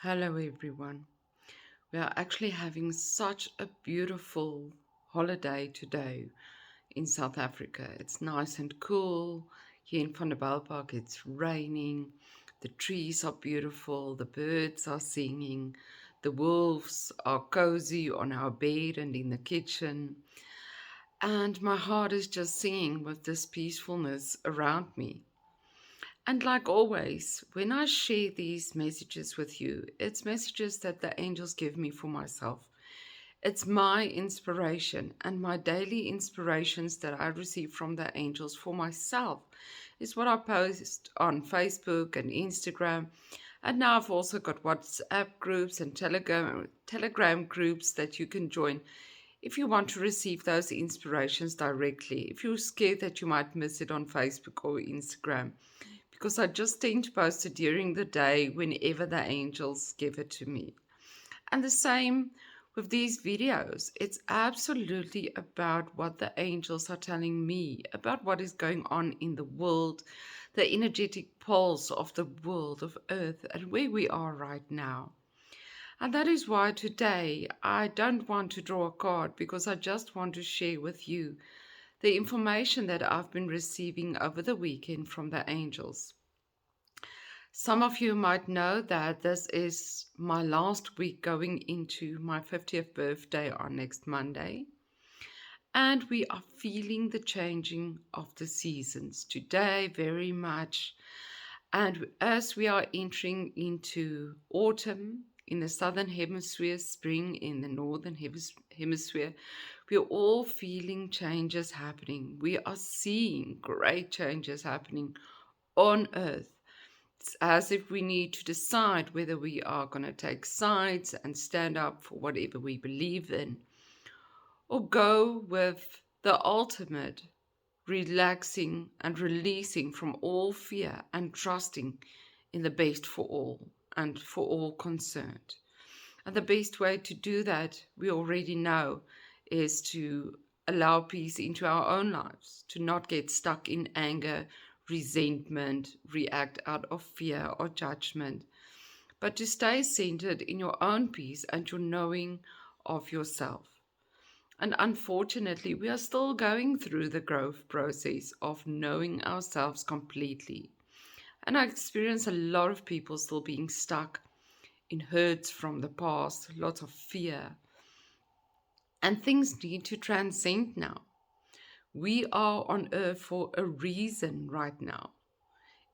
Hello, everyone. We are actually having such a beautiful holiday today in South Africa. It's nice and cool. Here in Van der Park, it's raining. The trees are beautiful. The birds are singing. The wolves are cozy on our bed and in the kitchen. And my heart is just singing with this peacefulness around me. And like always, when I share these messages with you, it's messages that the angels give me for myself. It's my inspiration and my daily inspirations that I receive from the angels for myself is what I post on Facebook and Instagram. And now I've also got WhatsApp groups and Telegram groups that you can join if you want to receive those inspirations directly. If you're scared that you might miss it on Facebook or Instagram, because I just tend to post it during the day whenever the angels give it to me. And the same with these videos. It's absolutely about what the angels are telling me about what is going on in the world, the energetic pulse of the world of Earth, and where we are right now. And that is why today I don't want to draw a card because I just want to share with you the information that I've been receiving over the weekend from the angels. Some of you might know that this is my last week going into my 50th birthday on next Monday. And we are feeling the changing of the seasons today very much. And as we are entering into autumn in the southern hemisphere, spring in the northern hemisphere, we are all feeling changes happening. We are seeing great changes happening on Earth. It's as if we need to decide whether we are going to take sides and stand up for whatever we believe in, or go with the ultimate relaxing and releasing from all fear and trusting in the best for all and for all concerned. And the best way to do that, we already know, is to allow peace into our own lives, to not get stuck in anger, resentment, react out of fear or judgment, but to stay centered in your own peace and your knowing of yourself. And unfortunately, we are still going through the growth process of knowing ourselves completely. And I experience a lot of people still being stuck in hurts from the past, lots of fear. And things need to transcend now. We are on earth for a reason right now.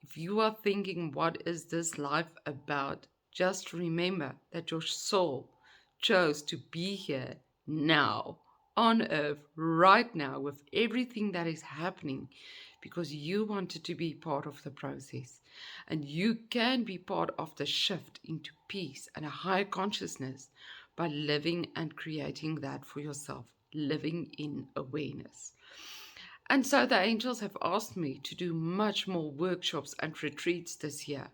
If you are thinking, what is this life about? Just remember that your soul chose to be here now, on earth, right now, with everything that is happening, because you wanted to be part of the process. And you can be part of the shift into peace and a higher consciousness by living and creating that for yourself, living in awareness. And so the angels have asked me to do much more workshops and retreats this year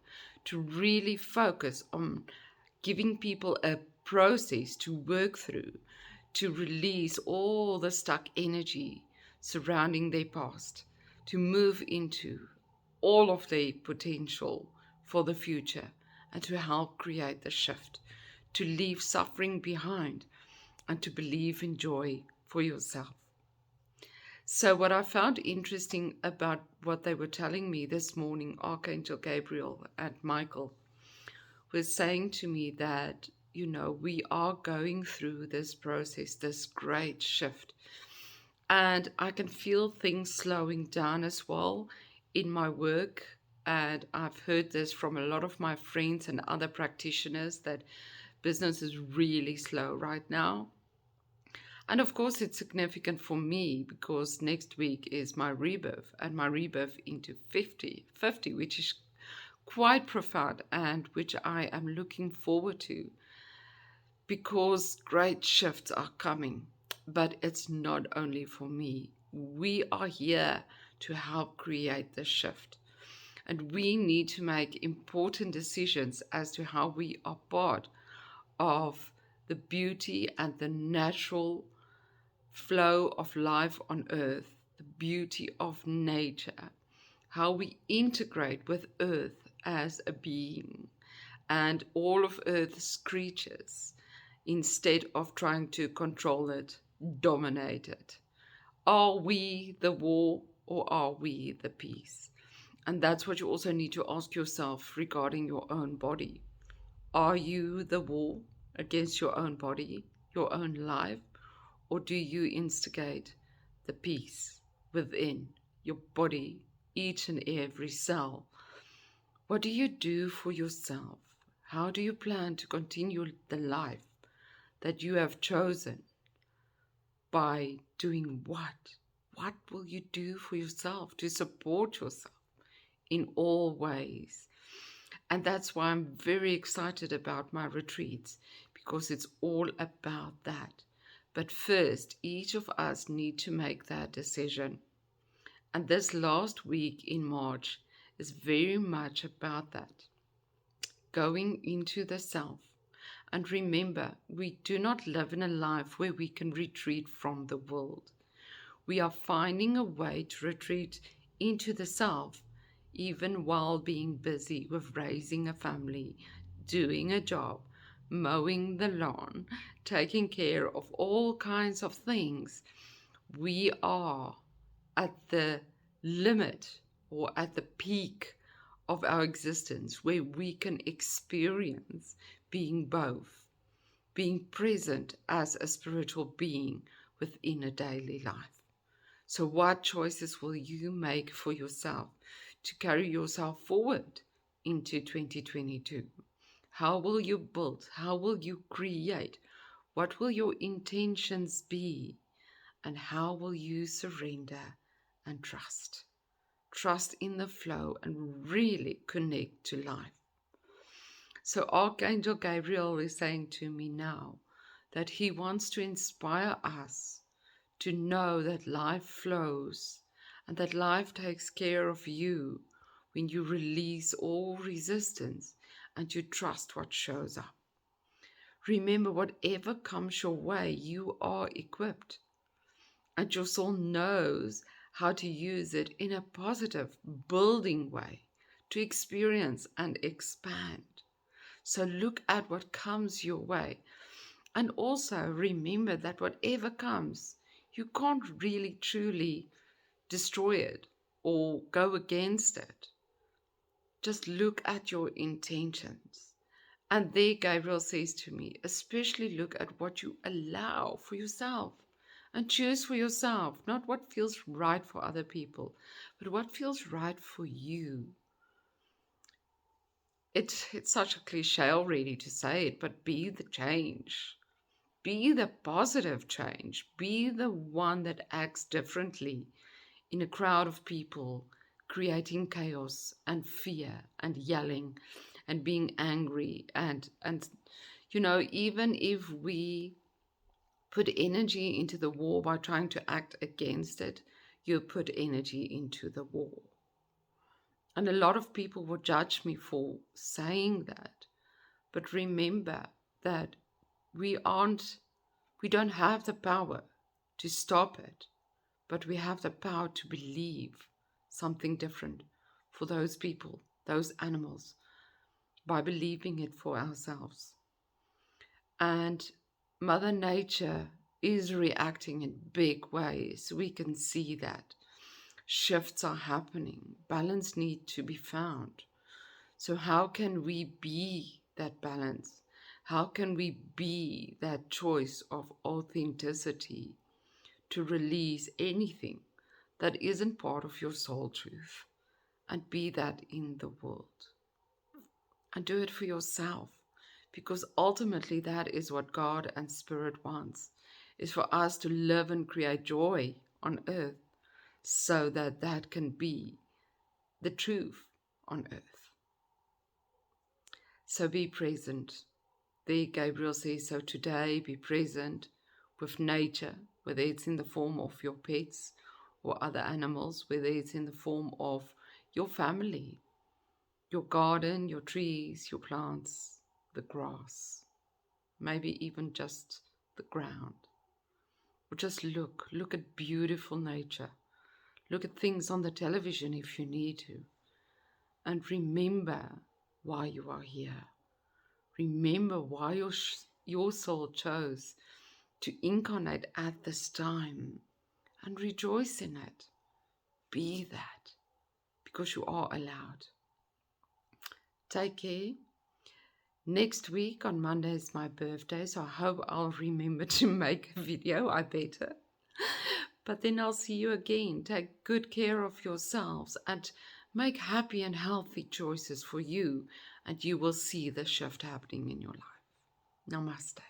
to really focus on giving people a process to work through, to release all the stuck energy surrounding their past, to move into all of their potential for the future, and to help create the shift, to leave suffering behind, and to believe in joy for yourself. So, what I found interesting about what they were telling me this morning, Archangel Gabriel and Michael, was saying to me that, we are going through this process, this great shift. And I can feel things slowing down as well in my work. And I've heard this from a lot of my friends and other practitioners that business is really slow right now. And of course, it's significant for me because next week is my rebirth and my rebirth into 50, which is quite profound and which I am looking forward to because great shifts are coming. But it's not only for me. We are here to help create the shift. And we need to make important decisions as to how we are part of the beauty and the natural flow of life on earth, the beauty of nature, how we integrate with earth as a being, and all of Earth's creatures instead of trying to control it, dominate it. Are we the war or are we the peace? And that's what you also need to ask yourself regarding your own body. Are you the war against your own body, your own life, or do you instigate the peace within your body, each and every cell? What do you do for yourself? How do you plan to continue the life that you have chosen? By doing what? What will you do for yourself to support yourself in all ways? And that's why I'm very excited about my retreats, because it's all about that. But first, each of us need to make that decision. And this last week in March is very much about that. Going into the self. And remember, we do not live in a life where we can retreat from the world. We are finding a way to retreat into the self, even while being busy with raising a family, doing a job, mowing the lawn, taking care of all kinds of things. We are at the limit or at the peak of our existence where we can experience being both, being present as a spiritual being within a daily life. So what choices will you make for yourself to carry yourself forward into 2022? How will you build? How will you create? What will your intentions be? And how will you surrender and trust? Trust in the flow and really connect to life. So Archangel Gabriel is saying to me now that he wants to inspire us to know that life flows and that life takes care of you when you release all resistance and you trust what shows up. Remember, whatever comes your way, you are equipped, and your soul knows how to use it in a positive, building way to experience and expand. So look at what comes your way. And also remember that whatever comes, you can't really truly destroy it or go against it. Just look at your intentions. And there Gabriel says to me, especially look at what you allow for yourself and choose for yourself, not what feels right for other people, but what feels right for you. It's such a cliche already to say it, but be the change. Be the positive change. Be the one that acts differently in a crowd of people, creating chaos and fear and yelling and being angry. And even if we put energy into the war by trying to act against it, you put energy into the war. And a lot of people will judge me for saying that. But remember that we don't have the power to stop it, but we have the power to believe something different for those people, those animals, by believing it for ourselves. And Mother Nature is reacting in big ways. We can see that. Shifts are happening. Balance needs to be found. So how can we be that balance? How can we be that choice of authenticity to release anything that isn't part of your soul truth and be that in the world? And do it for yourself, because ultimately that is what God and Spirit wants, is for us to live and create joy on earth so that that can be the truth on earth. So be present. There Gabriel says, so today be present with nature, whether it's in the form of your pets or other animals, whether it's in the form of your family, your garden, your trees, your plants, the grass, maybe even just the ground. Or just look at beautiful nature. Look at things on the television if you need to. And remember why you are here. Remember why your soul chose to incarnate at this time and rejoice in it. Be that, because you are allowed. Take care. Next week on Monday is my birthday, so I hope I'll remember to make a video. I better. But then I'll see you again. Take good care of yourselves and make happy and healthy choices for you, and you will see the shift happening in your life. Namaste.